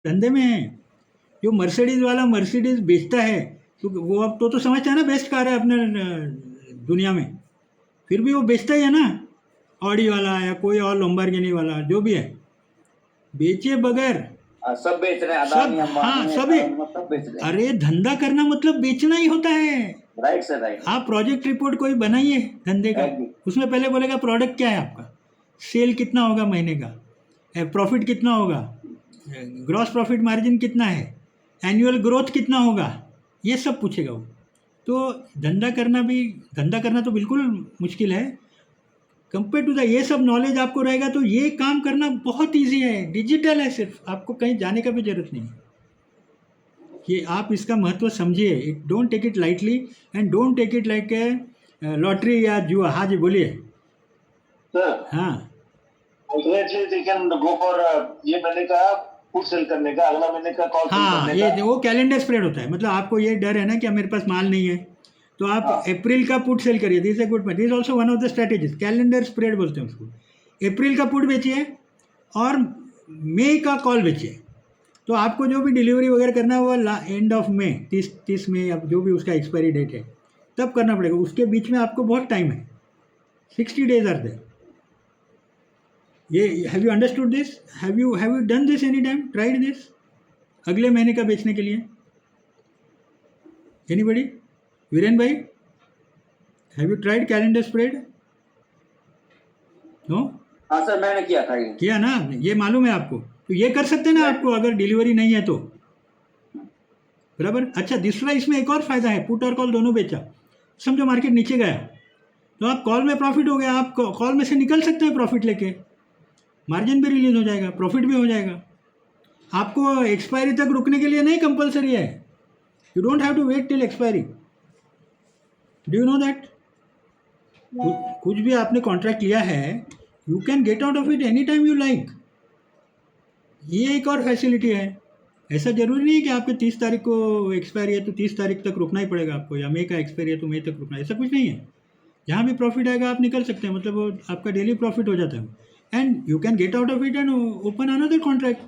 धंधे में है। जो मर्सिडीज़ वाला मर्सिडीज़ बेचता है तो वो अब तो समझता है ना बेस्ट कार है अपने दुनिया में, फिर भी वो बेचता ही है ना। ऑडी वाला या कोई और लंबोर्गिनी वाला जो भी है, बेचे बगैर सब बेच रहे हैं, सब, अदानी हाँ अंबानी सभी। सब बेच रहे हैं। अरे धंधा करना मतलब बेचना ही होता है। Right sir, right. आप प्रोजेक्ट रिपोर्ट कोई बनाइए धंधे का, उसमें पहले बोलेगा प्रोडक्ट क्या है आपका, सेल कितना होगा महीने का, प्रॉफिट कितना होगा, ग्रॉस प्रॉफिट मार्जिन कितना है, एनुअल ग्रोथ कितना होगा, ये सब पूछेगा वो। तो धंधा करना तो बिल्कुल मुश्किल है कंपेयर टू द, ये सब नॉलेज आपको रहेगा तो ये काम करना बहुत इजी है, डिजिटल है, सिर्फ आपको कहीं जाने का भी जरूरत नहीं है। ये आप इसका महत्व समझिए, don't take it lightly and don't take it like a lottery या जुआ। हाँ जी बोलिए। सर हाँ डेफिनेटली कैन गो फॉर, ये मैंने कहा फूड सेल करने का, अगला महीने का कॉल हाँ, करने ये का। वो कैलेंडर स्प्रेड होता है, मतलब आपको ये डर है ना कि मेरे पास माल नहीं है, तो आप अप्रैल का पुट सेल करिए। This a good point, this also one of the strategies, calendar spread बोलते हैं उसको। अप्रैल का पुट बेचिए और मई का कॉल बेचिए, तो आपको जो भी डिलीवरी वगैरह करना है वो एंड ऑफ मई, 30 मई, अब जो भी उसका एक्सपायरी डेट है तब करना पड़ेगा। उसके बीच में आपको बहुत टाइम है, 60 days आर देयर। ये have you understood this, have you done this any time, tried this अगले महीने का बेचने के लिए? एनीबडी? वीरेन भाई, have you tried calendar spread? No? हाँ सर, मैंने किया था ये। किया ना, ये मालूम है आपको, तो ये कर सकते हैं ना आपको अगर डिलीवरी नहीं है तो, बराबर। अच्छा, दूसरा इसमें एक और फायदा है, पुट और कॉल दोनों बेचा, समझो मार्केट नीचे गया तो आप कॉल में प्रॉफिट हो गया, आप कॉल में से निकल सकते हैं प्रॉफिट लेके, मार्जिन भी रिलीज हो जाएगा, प्रॉफिट भी हो जाएगा। आपको एक्सपायरी तक रुकने के लिए नहीं कंपलसरी है, you don't have to wait till expiry. Do you know that? कुछ भी आपने कॉन्ट्रैक्ट लिया है, you can get out of it any time you like. ये एक और फैसिलिटी है। ऐसा जरूरी नहीं है कि आपके 30 तारीख को एक्सपायरी है तो 30 तारीख तक रुकना ही पड़ेगा आपको, या मई का एक्सपायरी है तो मई तक रुकना, ऐसा कुछ नहीं है। जहाँ भी प्रॉफिट आएगा आप निकल सकते हैं, मतलब वो आपका डेली प्रॉफिट हो जाता है, and you can get out of it and open another contract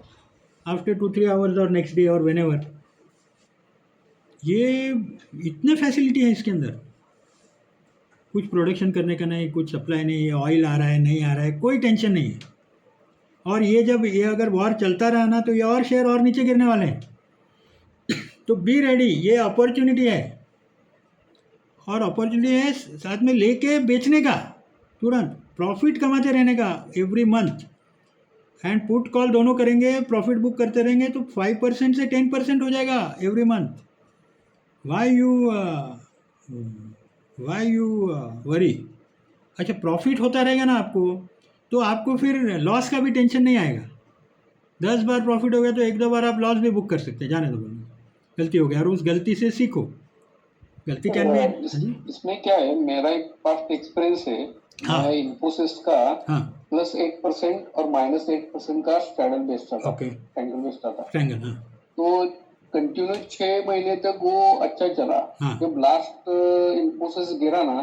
after 2-3 hours और नेक्स्ट डे और व्हेनेवर। ये इतने फैसिलिटी है इसके अंदर, कुछ प्रोडक्शन करने का नहीं, कुछ सप्लाई नहीं, ऑयल आ रहा है नहीं आ रहा है, कोई टेंशन नहीं है। और ये जब ये अगर वॉर चलता रहा ना तो ये और शेयर और नीचे गिरने वाले हैं, तो बी रेडी, ये अपॉर्चुनिटी है, और अपॉर्चुनिटी है साथ में लेके बेचने का, तुरंत प्रॉफिट कमाते रहने का every month, and put call दोनों करेंगे, प्रॉफिट बुक करते रहेंगे तो 5% से 10% हो जाएगा every month. Why you worry? अच्छा, प्रॉफिट होता रहेगा ना आपको, तो आपको फिर लॉस का भी टेंशन नहीं आएगा। 10 बार प्रॉफिट हो गया तो 1-2 बार आप लॉस भी बुक कर सकते हैं, जाने दो, गलती हो गया, और उस गलती से सीखो। गलती क्या है? इसमें क्या है, मेरा एक पास्ट एक्सपीरियंस है। हाँ। मैं इन्फोसिस का हाँ +8% और -8% का स्ट्रैडल बेचता था, ओके, ट्रायंगल बेचता था। ट्रायंगल, हाँ तो कंटिन्यू 6 महीने तक वो अच्छा चला। हाँ। जब लास्ट इन्फोसिस गिरा ना,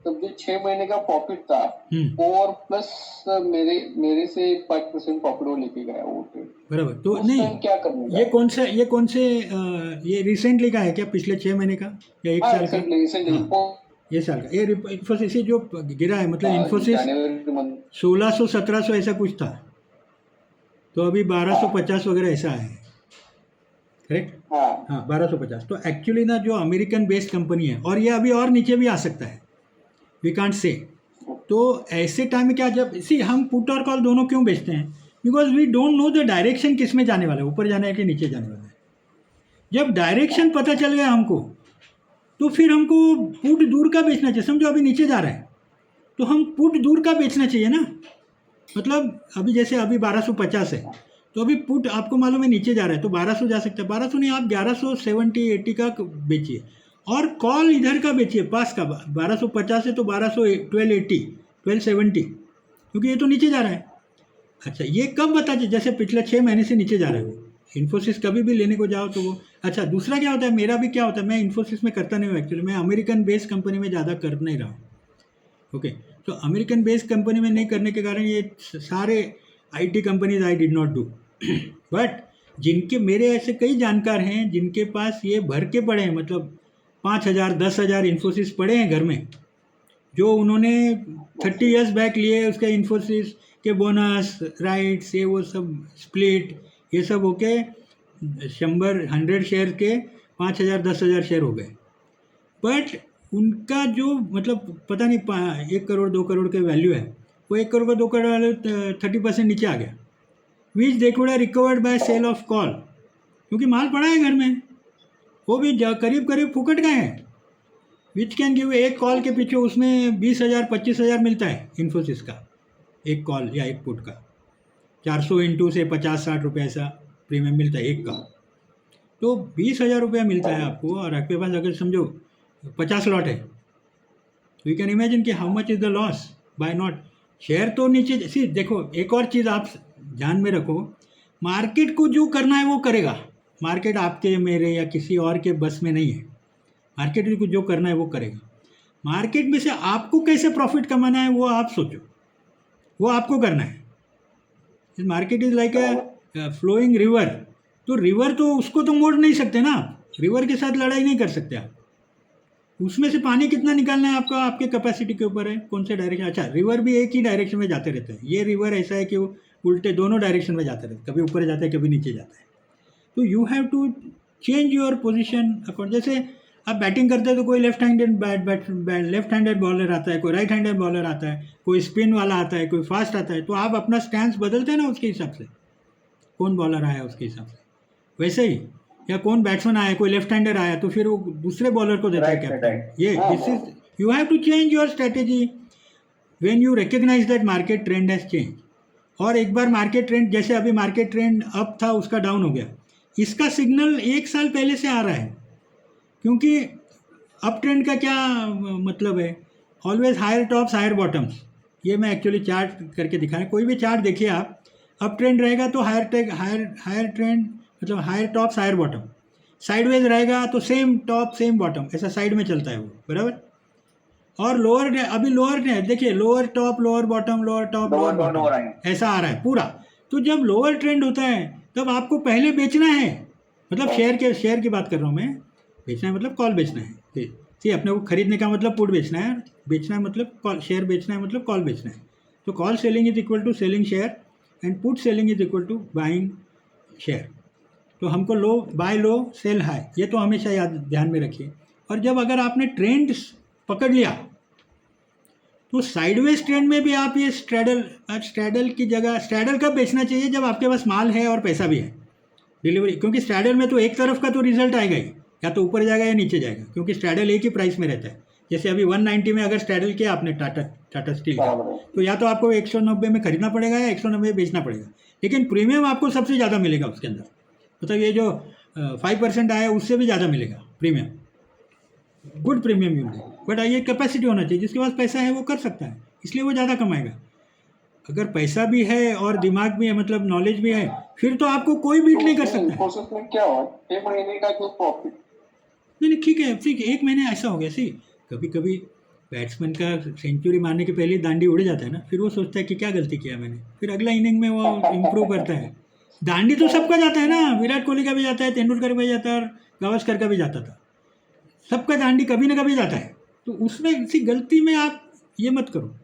तब जो 6 महीने का प्रॉफिट था और प्लस मेरे से 5% प्रॉफिट वो लेके गया वो ट्रेड। बराबर। तो उस नहीं, टाइम क्या करने का? ये कौन से ये रिसेंटली का है क्या, पिछले 6 महीने का या 1 साल का? रिसेंटली ये साल का, ये इन्फोसिस जो गिरा है, मतलब इन्फोसिस जनवरी मंथ 1600-1700 ऐसा कुछ था, तो अभी 1250 वगैरह ऐसा है, करेक्ट? हाँ 1250। तो एक्चुअली ना जो अमेरिकन बेस्ड कंपनी है, और ये अभी और नीचे भी आ सकता है, वी कांट से। तो ऐसे टाइम में क्या, जब हम पुट और कॉल दोनों क्यों बेचते हैं, because we don't know the direction किस में जाने वाला है, ऊपर जाने है कि नीचे जाने वाला है। जब डायरेक्शन पता चल गया हमको, तो फिर हमको पुट दूर का बेचना चाहिए। समझो अभी नीचे जा रहा है तो हम पुट दूर का बेचना चाहिए ना, मतलब अभी जैसे अभी 1250 है, तो अभी पुट आपको मालूम है नीचे जा रहा है तो 1200 जा सकता है, 1200 नहीं, आप 1170-80 का बेचिए, और कॉल इधर का बेचिए पास का, 1250 है तो 1270, क्योंकि ये तो नीचे जा रहा है। अच्छा, ये कब बता चाहिए, जैसे पिछले 6 महीने से नीचे जा रहा है वो इन्फोसिस, कभी भी लेने को जाओ तो वो। अच्छा, दूसरा क्या होता है, मेरा भी क्या होता है, मैं इन्फोसिस में करता नहीं हूँ एक्चुअली, मैं अमेरिकन बेस्ड कंपनी में ज़्यादा कर नहीं रहा हूँ। ओके, तो अमेरिकन बेस्ड कंपनी में नहीं करने के कारण ये सारे IT companies I did not do, but जिनके मेरे ऐसे कई जानकार हैं जिनके पास ये भर के पड़े हैं, मतलब 5,000 10,000 इन्फोसिस पड़े हैं घर में, जो उन्होंने 30 इयर्स बैक लिए। उसके इन्फोसिस के बोनस राइट्स ये वो सब स्प्लिट ये सब होके 100 शेयर के 5,000 10,000 शेयर हो गए। बट उनका जो मतलब पता नहीं 1 करोड़ 2 करोड़ के वैल्यू है, वो 1 करोड़ का 2 करोड़ वाले 30% नीचे आ गया, which they could have recovered by sale of call, क्योंकि माल पड़ा है घर में, वो भी करीब करीब फुकट गए हैं। विच कैन गिव एक कॉल के पीछे उसमें 20,000 25,000 मिलता है इन्फोसिस का, एक कॉल या एक पुट का 400 इंटू से 50-60 रुपये ऐसा प्रीमियम मिलता है एक का, तो 20,000 रुपया मिलता है आपको, और आपके पास अगर समझो 50 लॉट है, तो यू कैन इमेजिन कि how much is the loss by not. Share तो नीचे सी देखो, एक और चीज़ आप ध्यान में रखो, मार्केट को जो करना है वो करेगा, मार्केट आपके मेरे या किसी और के बस में नहीं है, मार्केट को जो करना है वो करेगा। मार्केट में से आपको कैसे प्रॉफिट कमाना है वो आप सोचो, वो आपको करना है। Market is like a flowing river, तो रिवर तो उसको तो मोड़ नहीं सकते ना, रिवर के साथ लड़ाई नहीं कर सकते आप। उसमें से पानी कितना निकालना है आपका, आपके कैपेसिटी के ऊपर है, कौन से डायरेक्शन। अच्छा, रिवर भी एक ही डायरेक्शन में जाते रहते हैं, ये रिवर ऐसा है कि वो उल्टे दोनों डायरेक्शन में जाते रहते हैं, कभी ऊपर जाता है कभी नीचे जाता है। तो you have to change your position according. जैसे आप बैटिंग करते हैं तो कोई लेफ्ट हैंडेड बॉलर आता है, कोई राइट हैंडेड बॉलर आता है, कोई स्पिन वाला आता है, कोई फास्ट आता है, तो आप अपना स्टैंस बदलते हैं ना उसके हिसाब से, कौन बॉलर आया उसके हिसाब से। वैसे ही, या कौन बैट्समैन आया, कोई लेफ्ट हैंडर आया तो फिर वो दूसरे बॉलर को देता है कैप्टन। ये this is you have to change your strategy when you recognise that market trend has change. और एक बार मार्केट ट्रेंड, जैसे अभी मार्केट ट्रेंड अप था उसका डाउन हो गया, इसका सिग्नल 1 साल पहले से आ रहा है, क्योंकि अप ट्रेंड का क्या मतलब है, always higher tops higher bottoms. ये मैं एक्चुअली चार्ट करके दिखा रहा हूँ, कोई भी चार्ट देखिए आप, अप ट्रेंड रहेगा तो हायर ट्रेंड मतलब higher tops higher bottom, sideways रहेगा तो सेम टॉप सेम बॉटम, ऐसा साइड में चलता है वो, बराबर। और लोअर, अभी लोअर देखिए, lower top lower bottom lower top lower bottom ऐसा आ रहा है पूरा। तो जब लोअर ट्रेंड होता है तब आपको पहले बेचना है, मतलब शेयर की बात कर रहा हूँ मैं, बेचना है मतलब कॉल बेचना है। ठीक, अपने को खरीदने का मतलब पुट बेचना है, बेचना है मतलब कॉल, शेयर बेचना है मतलब कॉल बेचना है। तो call selling is equal to selling share and put selling is equal to buying share. तो हमको low buy low sell high, ये तो हमेशा याद ध्यान में रखिए। और जब अगर आपने ट्रेंड पकड़ लिया तो साइडवेज ट्रेंड में भी आप ये स्ट्रैडल की जगह, स्ट्रैडल कब बेचना चाहिए, जब आपके पास माल है और पैसा भी है डिलीवरी, क्योंकि स्ट्रैडल में तो एक तरफ का तो रिजल्ट आएगा ही, या तो ऊपर जाएगा या नीचे जाएगा, क्योंकि स्ट्रैडल एक ही प्राइस में रहता है। जैसे अभी 190 में अगर स्ट्रैडल किया आपने टाटा स्टील का, तो या तो आपको 190 में खरीदना पड़ेगा या 190 में बेचना पड़ेगा, लेकिन प्रीमियम आपको सबसे ज़्यादा मिलेगा उसके अंदर, मतलब ये जो 5% आया उससे भी ज़्यादा मिलेगा प्रीमियम, गुड प्रीमियम मिलेगा। बट ये कैपेसिटी होना चाहिए, जिसके पास पैसा है वो कर सकता है, इसलिए वो ज़्यादा कमाएगा। अगर पैसा भी है और दिमाग भी है, मतलब नॉलेज भी है, फिर तो आपको कोई बीट नहीं कर सकता। प्रोसेस में क्या हुआ, 1 महीने का जो प्रॉफिट, नहीं ठीक है, ठीक 1 महीने ऐसा हो गया। सी कभी कभी बैट्समैन का सेंचुरी मारने के पहले दांडी उड़ जाता है ना, फिर वो सोचता है कि क्या गलती किया मैंने, फिर अगला इनिंग में वो इम्प्रूव करता है। दांडी तो सबका जाता है ना, विराट कोहली का भी जाता है, तेंदुलकर का भी जाता है, और गावस्कर का भी जाता था, सबका दांडी कभी ना कभी जाता है। तो उसमें किसी गलती में आप ये मत करो,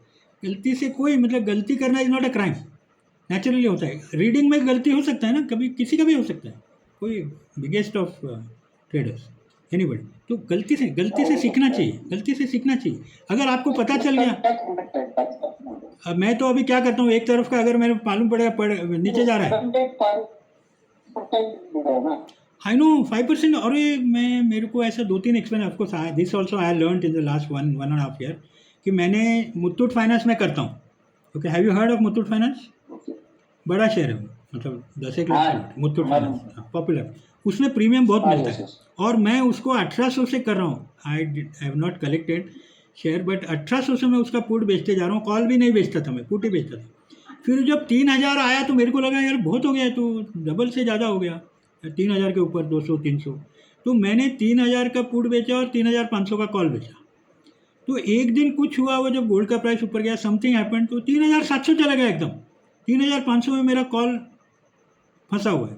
गलती से कोई मतलब गलती करना is not a crime, naturally होता है। रीडिंग में गलती हो सकता है ना, कभी किसी का भी हो सकता है, कोई बिगेस्ट ऑफ ट्रेडर्स एनीबडी। तो गलती से सीखना चाहिए, गलती से सीखना चाहिए। अगर आपको पता चल गया, अब मैं तो अभी क्या करता हूँ, एक तरफ का अगर मेरे मालूम पड़ेगा नीचे जा रहा है, आई नो 5%, और मैं मेरे को ऐसा 2-3 experience of course this also I learn in the last 1.5 year कि मैंने मुथूट फाइनेंस में करता हूँ। Okay, have you heard of Muthoot finance? बड़ा शेयर है मतलब 10 लाख मुथूट फाइनेंस, पॉपुलर, उसमें प्रीमियम बहुत मिलता है, और मैं उसको 1800 से कर रहा हूँ। I have not collected share, but 1800 से मैं उसका पुट बेचते जा रहा हूँ, कॉल भी नहीं बेचता था मैं, पुट ही बेचता था। फिर जब 3000 आया तो मेरे को लगा यार बहुत हो गया, तो डबल से ज़्यादा हो गया, 3000 के ऊपर 200-300, तो मैंने 3000 का पुट बेचा और 3500 का कॉल बेचा। तो एक दिन कुछ हुआ, वो जब गोल्ड का प्राइस ऊपर गया, समथिंग हैपेंड, तो 3700 चला गया एकदम, 3500 में मेरा कॉल फंसा हुआ है।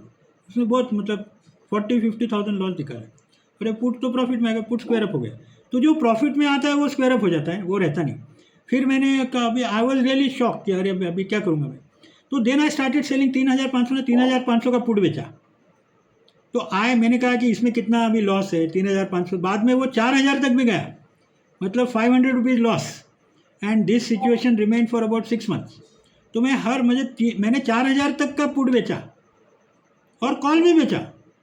उसमें बहुत मतलब 40-50,000 लॉस दिखा है। अरे पुट तो प्रॉफिट में आ गया, पुट स्क्वायर अप हो गया। तो जो प्रॉफिट में आता है वो स्क्वायर अप हो जाता है, वो रहता नहीं। फिर मैंने कहा अभी आई वॉज रियली शॉक कि अरे अभी क्या करूँगा मैं। तो देन आई स्टार्टेड सेलिंग 3,500 ने 3,500 का पुट बेचा। तो मैंने कहा कि इसमें कितना अभी लॉस है 3,500, बाद में वो 4,000 तक भी गया, मतलब 500 rupees loss. And this situation remain for about 6 months. तो मैंने 4,000 तक का पुट बेचा और कॉल भी बेचा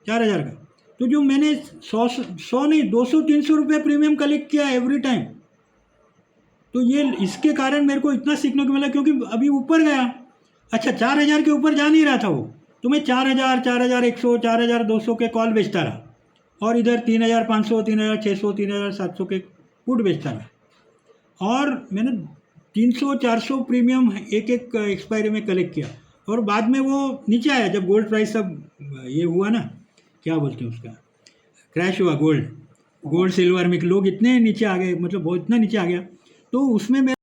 4,000 का। तो जो मैंने 100 नहीं 200-300 रुपये प्रीमियम कलेक्ट किया एवरी टाइम। तो ये इसके कारण मेरे को इतना सीखने को मिला, क्योंकि अभी ऊपर गया। अच्छा 4,000 के ऊपर जा नहीं रहा था वो, तो मैं 4,000, 4,100, 4,200 के कॉल बेचता रहा और इधर 3,500, 3,600, 3,700 के पुट बेचता रहा। और मैंने 300-400 प्रीमियम एक एक्सपायरी में कलेक्ट किया। और बाद में वो नीचे आया जब गोल्ड प्राइस सब ये हुआ ना, क्या बोलते हैं उसका, क्रैश हुआ गोल्ड सिल्वर में, लोग इतने नीचे आ गए, मतलब बहुत इतना नीचे आ गया। तो उसमें मैं